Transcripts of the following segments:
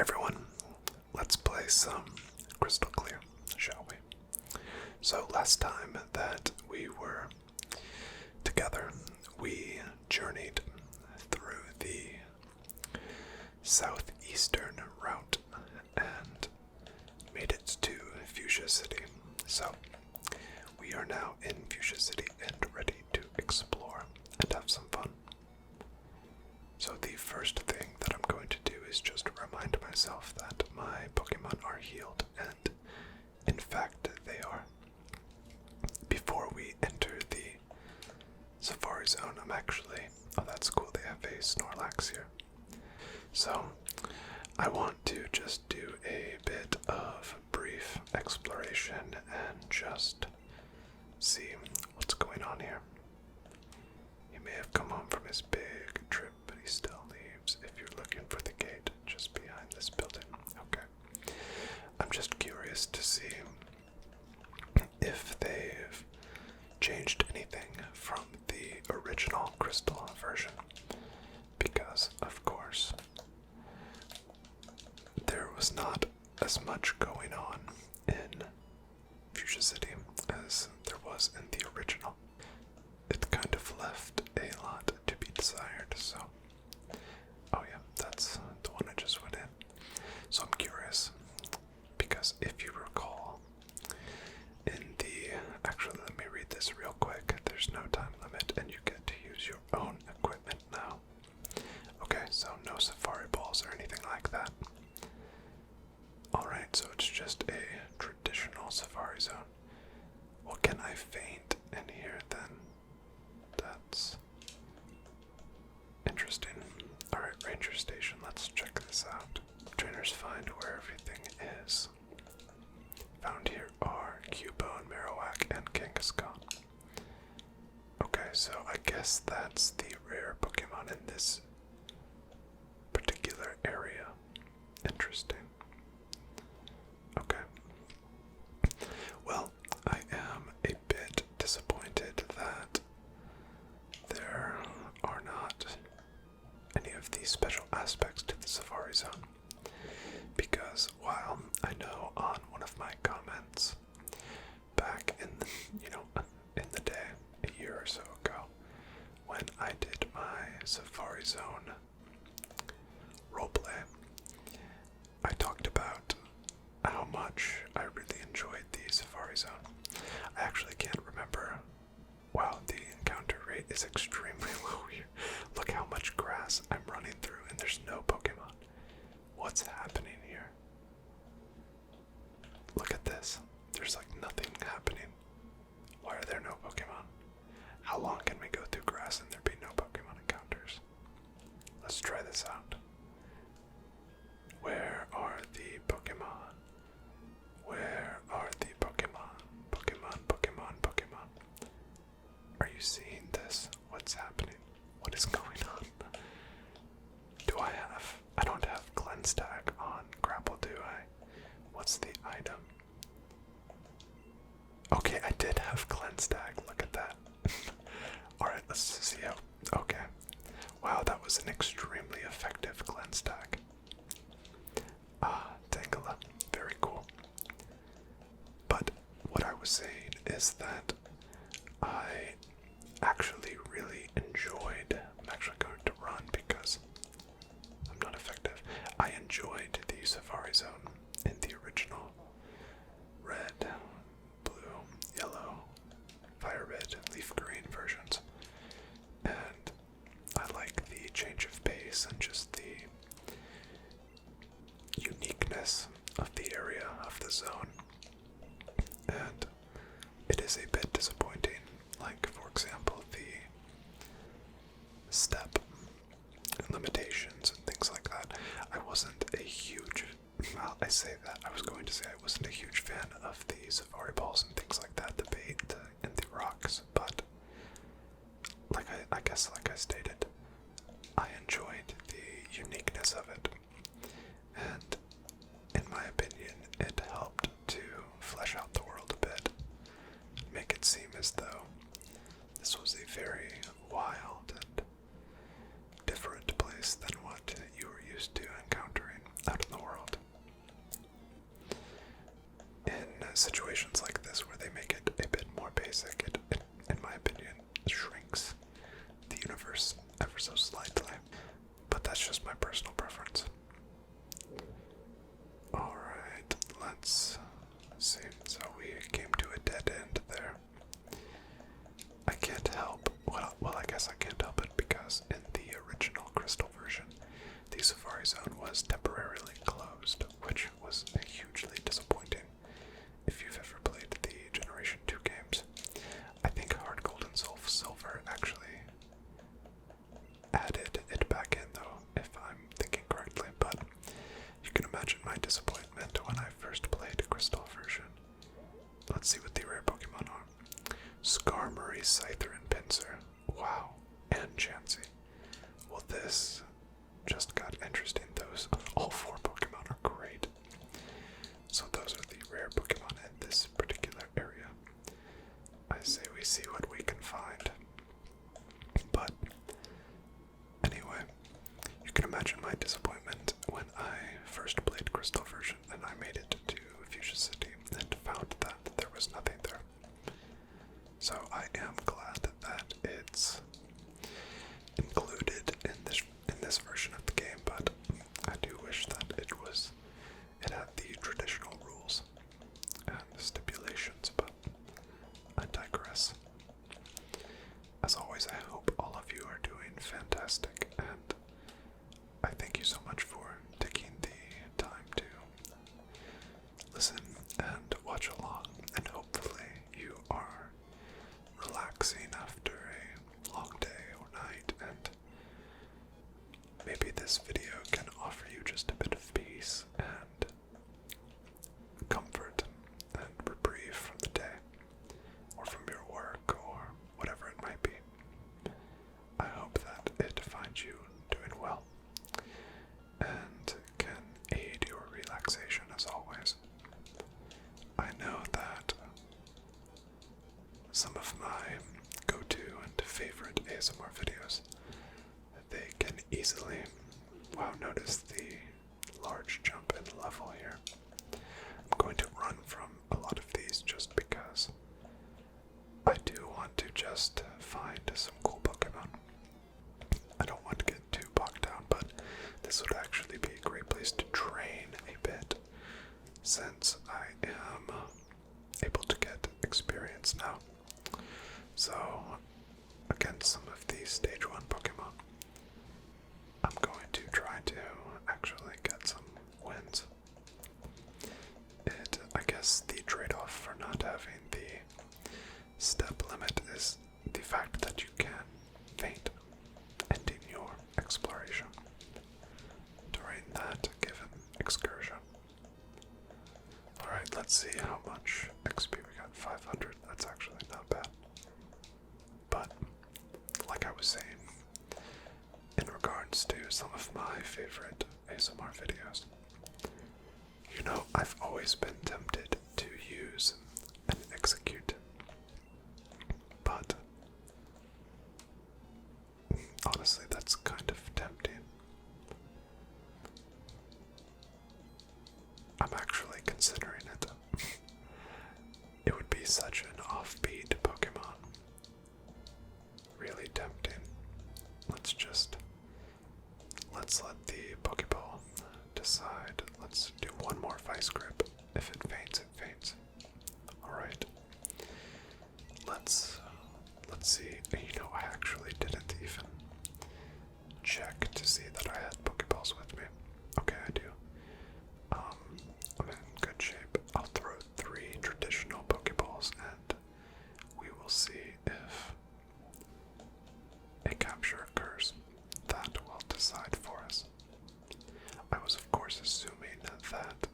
everyone, let's play some Crystal Clear, shall we? So last time that we were together, we journeyed through the southeastern route and made it to Fuchsia City. So we are now in Fuchsia City and ready to explore and have some fun. So the first thing that I'm going to do is just remind myself that my Pokemon are healed, and in fact they are. Before we enter the Safari Zone, I'm actually... oh, that's cool, they have a Snorlax here. So I want to just do a bit of brief exploration and just see what's going on here. He may have come home from his big trip, but he still leaves. If you're looking for the gate, just behind this building. Okay. I'm just curious to see if they've changed anything from the original Crystal version. Because, of course, there was not as much going on in Fuchsia City as there was in the original. It kind of left a lot to be desired, so... oh yeah, that's the one I just went in. So I'm curious, because if you recall, in the... actually, let me read this real quick. There's no time limit, and you get to use your own equipment now. Okay, so no safari balls or anything like that. Alright, so it's just a traditional safari zone. Well, can I faint in here then? That's interesting. Alright, Ranger Station, let's check this out. Trainers find where everything is. Found here are Cubone, Marowak, and Kangaskhan. Okay, so I guess that's the rare Pokemon in this particular area. Interesting. Okay. Well, I am a bit disappointed that there are not any of these special aspects to the Safari Zone, because while I know on one of my comments back in the, in the day, a year or so ago, when I did my Safari Zone roleplay, I talked about how much I really enjoyed the Safari Zone. I actually can't remember. Wow, the encounter rate is extremely low here. Look how much grass I'm running through and there's no Pokemon. What's happening here? Look at this. There's like nothing happening. Why are there no Pokemon? How long can we go through grass and there be no Pokemon encounters? Let's try this out. Where are the Pokemon? Where are the Pokemon? Pokemon, Pokemon, Pokemon. Are you seeing this? What's happening? What is going on? I don't have Cleanse Tag on Grapple, do I? What's the item? Okay, I did have Cleanse Tag, look at that. Alright, let's see how... okay. Wow, that was an extremely effective Cleanse Tag. Ah, Tangela. Very cool. But what I was saying is that I actually really enjoyed... I'm actually going to run because I'm not effective. I enjoyed the Safari Zone in the original red, blue, yellow, fire red, leaf green versions. And I like the change of pace and just the uniqueness of the area of the zone. And it is a bit disappointing, like for example the step limitations and things like that. I wasn't a huge, well, I say that, I was going to say I wasn't a huge fan of the safari balls and things like that, the bait and the rocks, but I guess like I stated, I enjoyed the uniqueness of it, and in my opinion it helped to flesh out the world a bit, make it seem as though this was a very wild and different place than what you were used to encountering out in the world. situations like this where they make it a bit more basic, it in my opinion, shrinks the universe ever so slightly. But that's just my personal preference. Alright, let's see. So we came to a dead end there. I can't help, well I guess I can't help it because in the original Crystal version, the Safari Zone was temporarily closed, which was hugely disappointing if you've ever played the Generation 2 games. I think Hard Gold and Soul Silver actually added it back in though, if I'm thinking correctly, but you can imagine my disappointment when I first played Crystal version. Let's see what the rare Pokemon are. Skarmory, Scyther, and Pinsir. Wow. And Chansey. Well, this just got interesting. Those, all four Pokemon are great. So those are the rare Pokemon in this particular area. I say we see what we can find. But anyway, you can imagine my disappointment when I first played Crystal version and I made it to Fuchsia City and found that there was nothing there. So I am glad that it's included in this version of the game, but I do wish that it had the traditional rules and stipulations, but I digress. As always, I hope all of you are doing fantastic, and I thank you so much for taking the time to listen and watch along, and hopefully you are relaxing after a long day or night, and maybe this video can offer you just a bit of peace and comfort and reprieve from the day, or from your work, or whatever it might be. I hope that it finds you doing well and can aid your relaxation as always. I know that some of my go-to and favorite ASMR videos, they can easily, wow, notice the large jump in level here. I'm going to run from a lot of these just because I do want to just find some cool Pokemon. I don't want to get too bogged down, but this would actually be a great place to train a bit, since I am able to get experience now. So, against some of these Stage 1 Pokemon, I'm going to try to actually get some wins. I guess the trade-off for not having the step limit is the fact that you can faint, ending your exploration during that given excursion. Alright, let's see how much XP we got. 500, that's actually not bad. But, like I was saying, in regards to some of my favorite ASMR videos, you know, I've always been tempted to use an Exeggcute, but honestly, that's kind of tempting. I'm actually considering it. It would be such an offbeat Pokemon. Really tempting. Let's let the Pokeball decide. Let's do one more Vice Grip. If it faints, it faints. Alright. Let's see. You know, I actually didn't even check to see that I had Pokeballs with me. Okay, I do. I'm in good shape. I'll throw 3 traditional Pokeballs and we will see if a capture occurs. That will decide for us. I was of course assuming that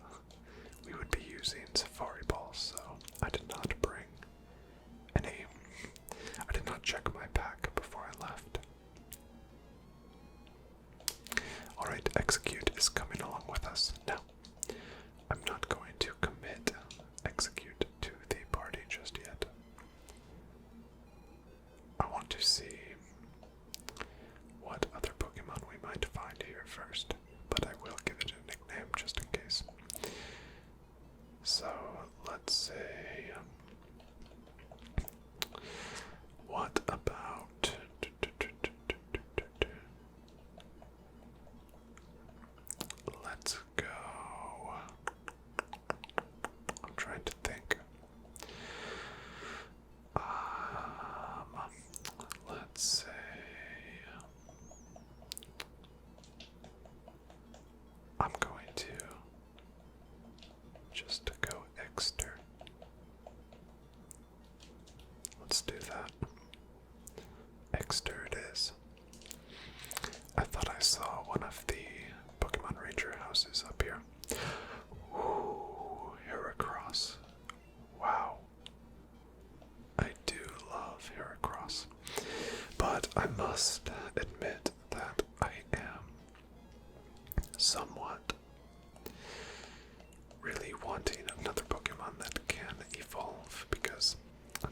we would be using Safari Balls, so I did not bring any. I did not check my pack before I left. Alright, Exeggcute is coming along with us. Now, I'm not going to commit Exeggcute to the party just yet. I want to see what other Pokemon we might find here first, but I will give it a nickname just in case. So, let's say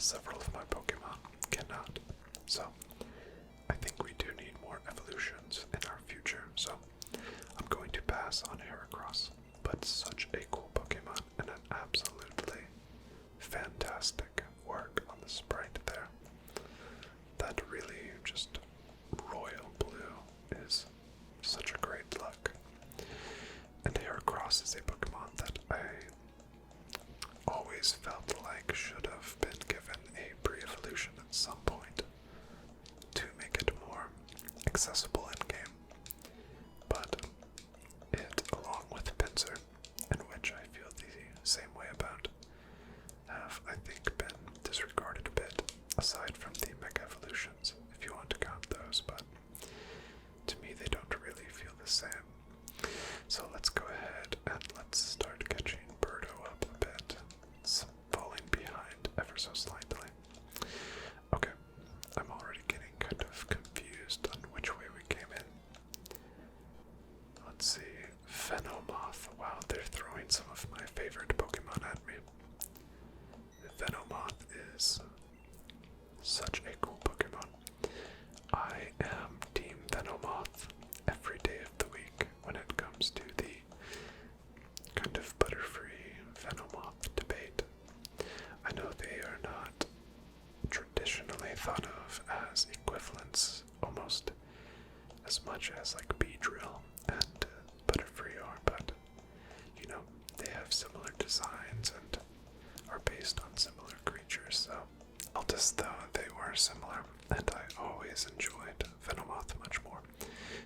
several of my Pokemon cannot. So, I think we do need more evolutions in our future, so I'm going to pass on Heracross. But such a cool Pokemon and an absolutely fantastic work on the sprite there. That really just royal blue is such a great look. And Heracross is a Pokemon that I always felt like should have been given a pre-evolution at some point to make it more accessible in-game. But it, along with Pinsir, in which I feel the same way about, have, I think, been disregarded a bit, aside from the Mega Evolutions, if you want to count those, but to me they don't really feel the same. So let's go ahead and let's start catching Birdo up a bit. It's falling behind ever so slightly. Okay, I'm already getting kind of confused on which way we came in. Let's see, Venomoth. Wow, they're throwing some of my favorite Pokemon at me. Venomoth is such a cool Pokemon. I am Team Venomoth every day of the week when it comes to the kind of Butterfree Venomoth debate. I know they are not traditionally thought of as equivalents, almost as much as like Beedrill and Butterfree are, but you know, they have similar designs and are based on similar creatures, so felt as though they were similar, and I always enjoyed Venomoth much more.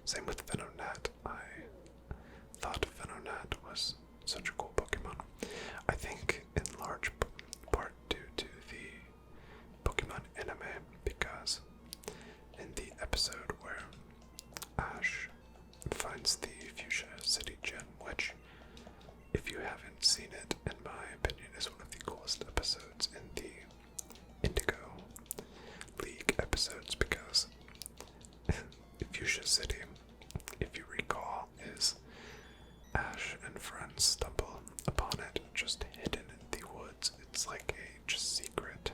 Same with Venonat. I thought Venonat was such a cool Pokemon. I think in large part due to the Pokemon anime, because in the episode where Ash finds the Fuchsia City gem, which, if you haven't seen it, in my opinion, is one of the coolest episodes in the Indigo League episodes, because Fuchsia City, if you recall, is Ash and friends stumble upon it just hidden in the woods. It's like a just secret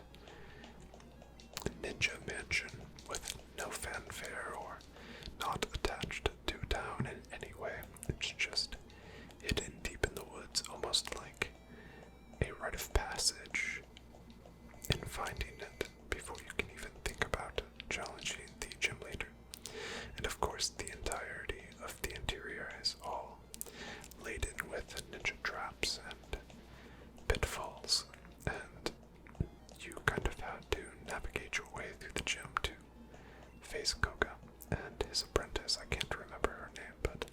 ninja mansion with no fanfare or not attached to town in any way. It's just hidden deep in the woods, almost like a rite of passage in finding it before you can even think about challenging the gym leader. And of course, the entirety of the interior is all laden with ninja traps and pitfalls, and you kind of have to navigate your way through the gym to face Koga and his apprentice. I can't remember her name, but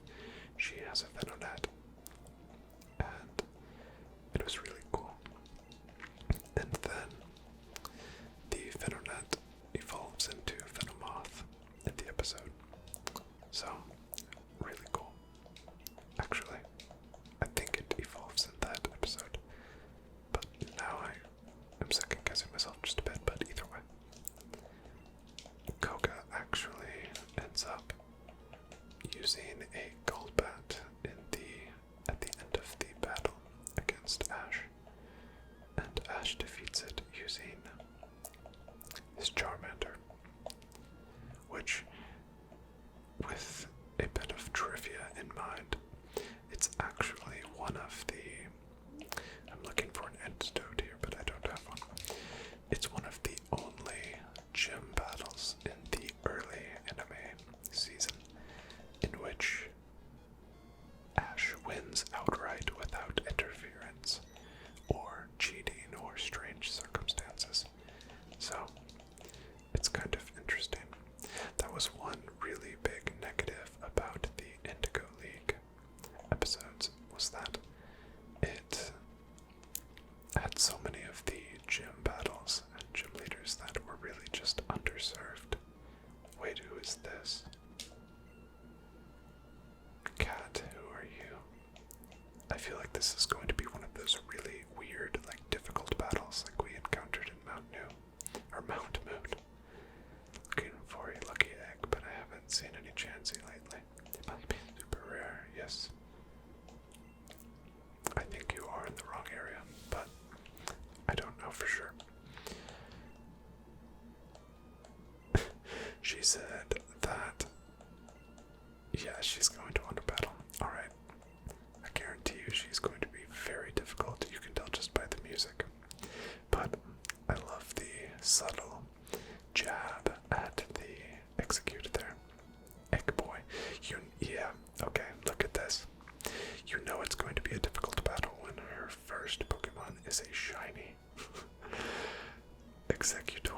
she has a Venonat, and it was really cool. And then the Venonat evolves into Venomoth in the episode. So, really cool. Actually, I think it evolves in that episode, but now I am second guessing myself just a bit, but either way. Koga actually ends up using a Golbat at the end of the battle against Ash, and Ash defeats it using his Charmander, which, with a bit of trivia in mind, it's actually one of the, I'm looking for an antidote here, but I don't have one. It's one of the only gym battles in the early anime season in which Ash wins outright without interference or cheating or strange circumstances. So, it's kind of interesting. That was one really big negative about the Indigo League episodes, was that it had so many of the gym battles and gym leaders that were really just underserved. Wait, who is this? Cat, who are you? I feel like this is going to be one of those really weird, like difficult battles like we encountered in Mount Moon. Looking for a lucky egg, but I haven't seen any Chansey lately. It might be super rare, yes. I think you are in the wrong area, but I don't know for sure. she's going to be very difficult. You can tell just by the music. But I love the subtle jab at the Exeggcute there. Egg boy. Yeah, okay, look at this. You know it's going to be a difficult battle when her first Pokemon is a shiny. Exeggutor.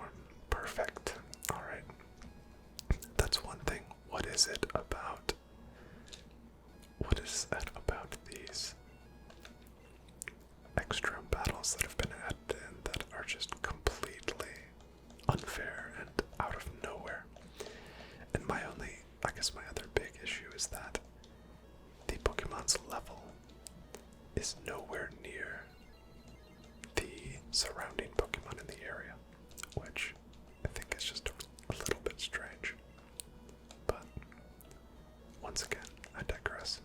Perfect. Alright. That's one thing. What is it about? What is that about these extra battles that have been added in that are just completely unfair and out of nowhere? And my other big issue is that the Pokemon's level is nowhere near the surrounding Pokemon in the area, which I think is just a little bit strange. But once again, I digress.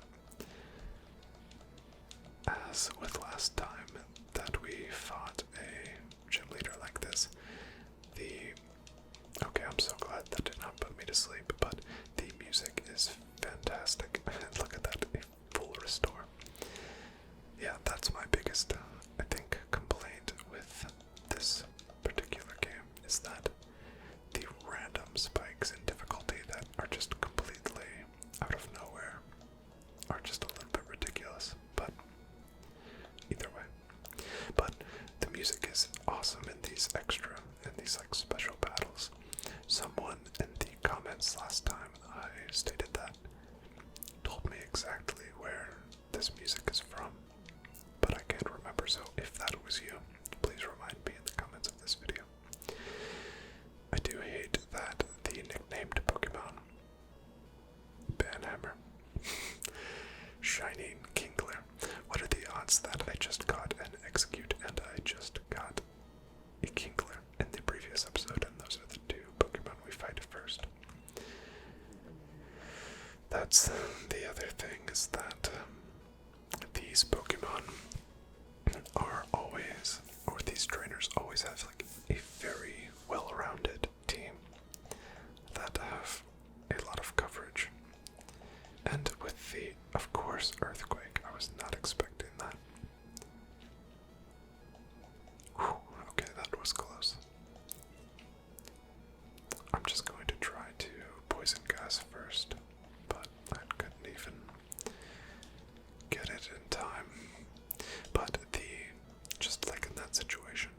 As with last time that we fought a gym leader like this, okay, I'm so glad that did not put me to sleep, but the music is fantastic. And look at that, a full restore. Yeah, that's my biggest, I think, complaint with this particular game, is that the random spikes in difficulty that are just completely out of nowhere are just a little bit ridiculous, but either way. But the music is awesome in these like special battles. Someone in the comments last time I stated that told me exactly where this music is from, but I can't remember, so if that was you, please remind me in the comments of this video. I do hate that the nicknamed Pokemon Banhammer, Shining Kingler. What are the odds that I just got an Exeggcute and I just got a Kingler in the previous episode, and those are the two Pokemon we fight first. That's the other thing, is that these Pokemon are always, or these trainers always have like a very well-rounded team that have a lot of coverage. And with the, of course, Earthquake, I was not expecting that. Whew, okay, that was close. I'm just going to try to poison gas first, but I couldn't even get it in time. But just like in that situation,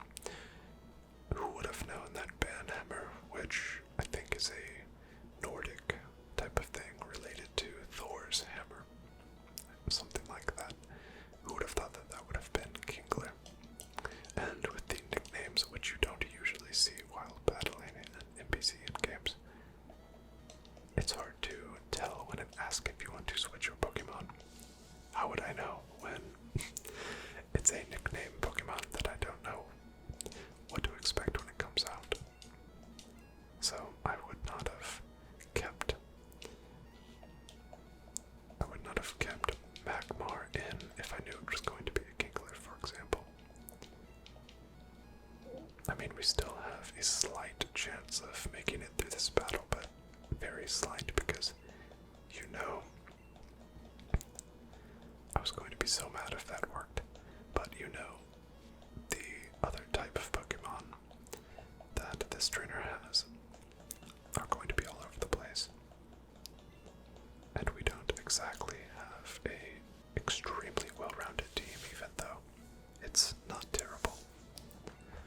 who would have known that Banhammer, which I think is a Nordic type of thing related to Thor's hammer, something like that, who would have thought that that would have been Kingler? And with the nicknames, which you don't usually see while battling an NPC in games, it's hard to tell when it asks if you want to switch your Pokemon. How would I know when it's a nickname Pokemon that I don't know what to expect when it comes out? So I would not have kept Magmar in if I knew it was going to be a Kingler, for example. I mean, we still have a slight chance of making it through this battle, but very slight, because you know, I was going to be so mad if that worked, but you know, the other type of Pokemon that this trainer has are going to be all over the place. And we don't exactly have a extremely well-rounded team, even though it's not terrible.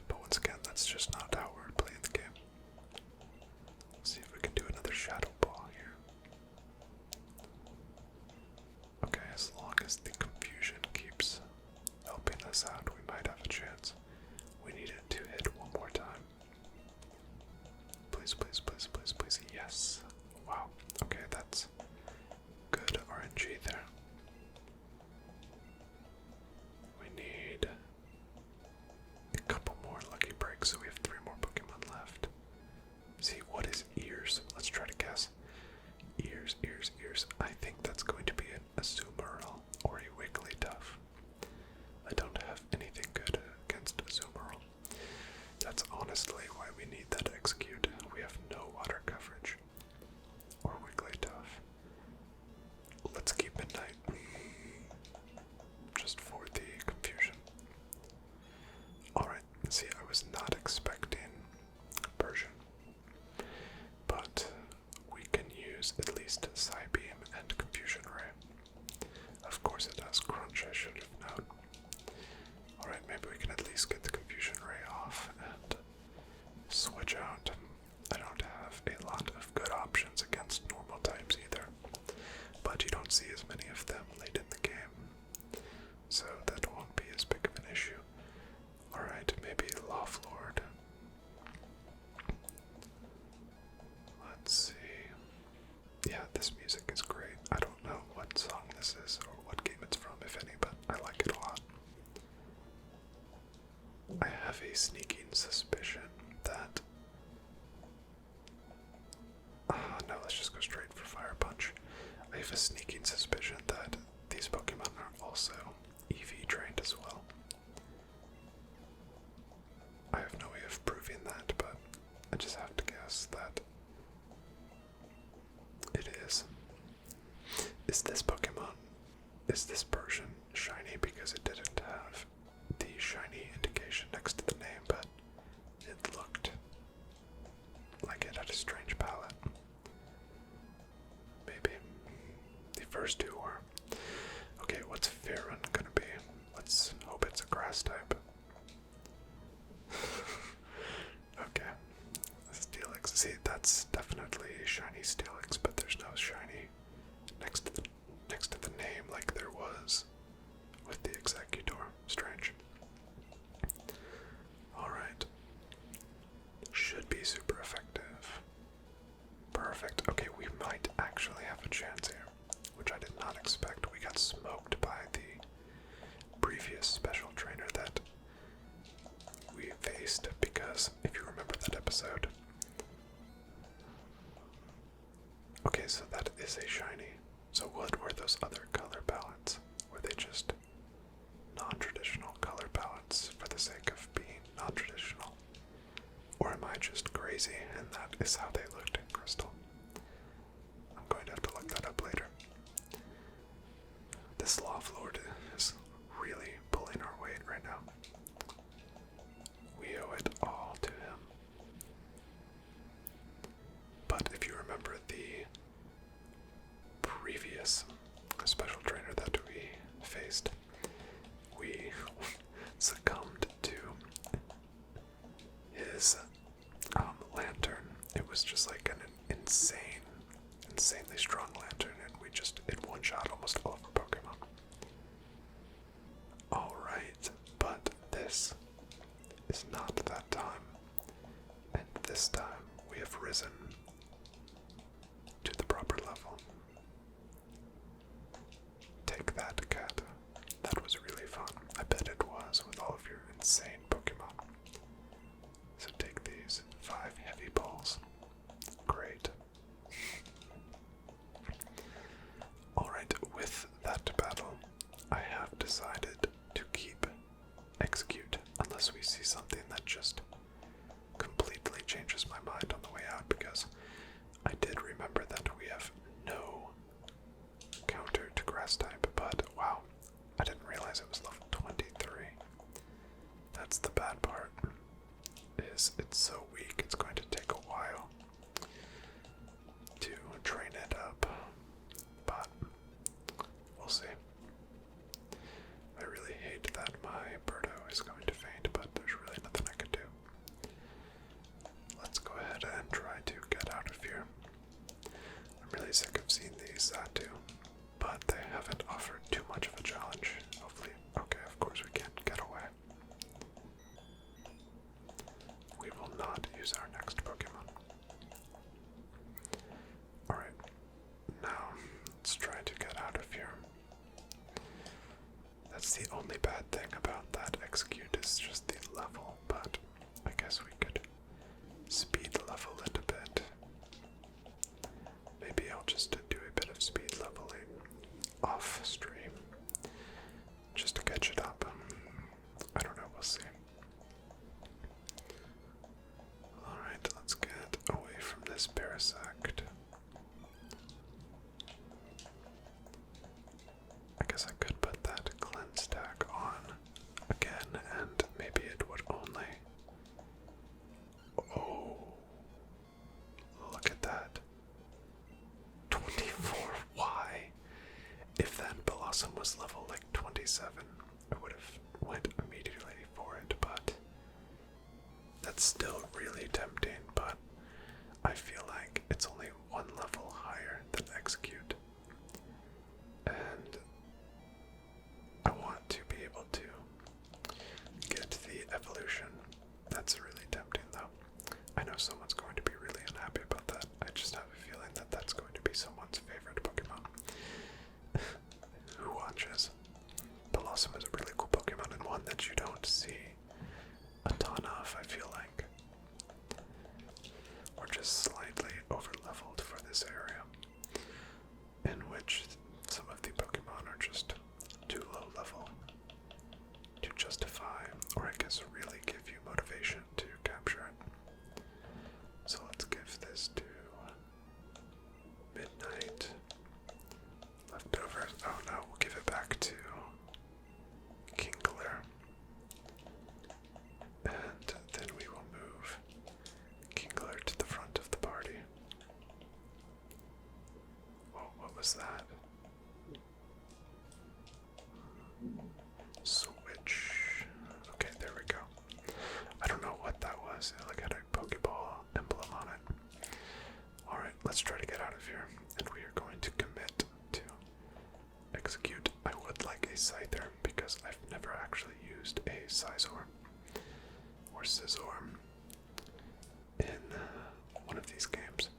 But once again, that's just not how we're playing the game. Let's see if we can do another Shadow Ball here. Okay, as long as the confusion keeps helping us out, we might have a chance. We need it to hit one more time. Please, please, please, please, please. Yes. Wow. Okay, that's good RNG. a sneaking suspicion that... no, let's just go straight for Fire Punch. I have a sneaking suspicion that these Pokemon are also EV trained as well. I have no way of proving that, but I just have to guess that it is. Is this Pokemon, is this Persian shiny because it didn't have the shiny indication next to the name, but it looked like it had a strange palette? Maybe. The first two were. Okay, what's Farron gonna be? Let's hope it's a grass type. Okay. Steelix. See, that's definitely a shiny Steelix, but there's no shiny next to the name like there was with the Exeggutor. Strange. Alright. Should be super effective. Perfect. Okay, we might actually have a chance here, which I did not expect. We got smoked by the previous special trainer that we faced, because if you remember that episode. Okay, so that is a shiny. So what were those other color palettes? Were they just non-traditional color palettes for the sake of being non-traditional? Or am I just crazy and that is how they looked in Crystal? I'm going to have to look that up later. This Loflord is really pulling our weight right now. We owe it all to him. But if you remember the previous special trainer that we faced, we succumbed to his lantern. It was just like an insanely strong lantern, and it one-shot almost all of our Pokemon. Alright, but this is not that time. And this time we have risen to the proper level. Take that, cat. That was really fun. I bet it was with all of your insane Pokemon. So take these 5 heavy balls. Great. Alright, with that battle, I have decided to keep Execute unless we see something that just completely changes my mind on the way out, because I did remember that we have no counter to grass type, but wow, I didn't realize it was level 23. That's the bad part, is it's so weak, it's going to take a while to train it up, but we'll see. I really hate that my Birdo is going to faint, but there's really nothing I can do. Let's go ahead and try to get out of here. I'm really sick of seeing these Zatu, but they haven't offered too much of a challenge. Hopefully, okay, of course we can't get away. We will not use our next Pokemon. Alright, now let's try to get out of here. That's the only bad thing about that Execute is just the level, but I guess we could speed level it a bit. Maybe I'll just do a bit of speed leveling off stream just to catch it up. I don't know, we'll see. Alright, let's get away from this Parasect. I guess I could put that cleanse tag on again, and maybe it would only... Oh, look at that. 24, why? If that Blossom was level like 27, I would have went immediately for it, but that's still really tempting, but I feel like it's only one level higher than Execute. And I want to be able to get the evolution. That's really tempting though. I know someone's going to be really unhappy about that. I just have a feeling that that's going to be someone's favorite Pokemon who watches. Blossom is a really cool Pokemon and one that you don't see a ton Switch. Okay, there we go. I don't know what that was. It had a Pokeball emblem on it. Alright, let's try to get out of here. And we are going to commit to Exeggcute. I would like a Scyther because I've never actually used a Scizor or Scizor in one of these games.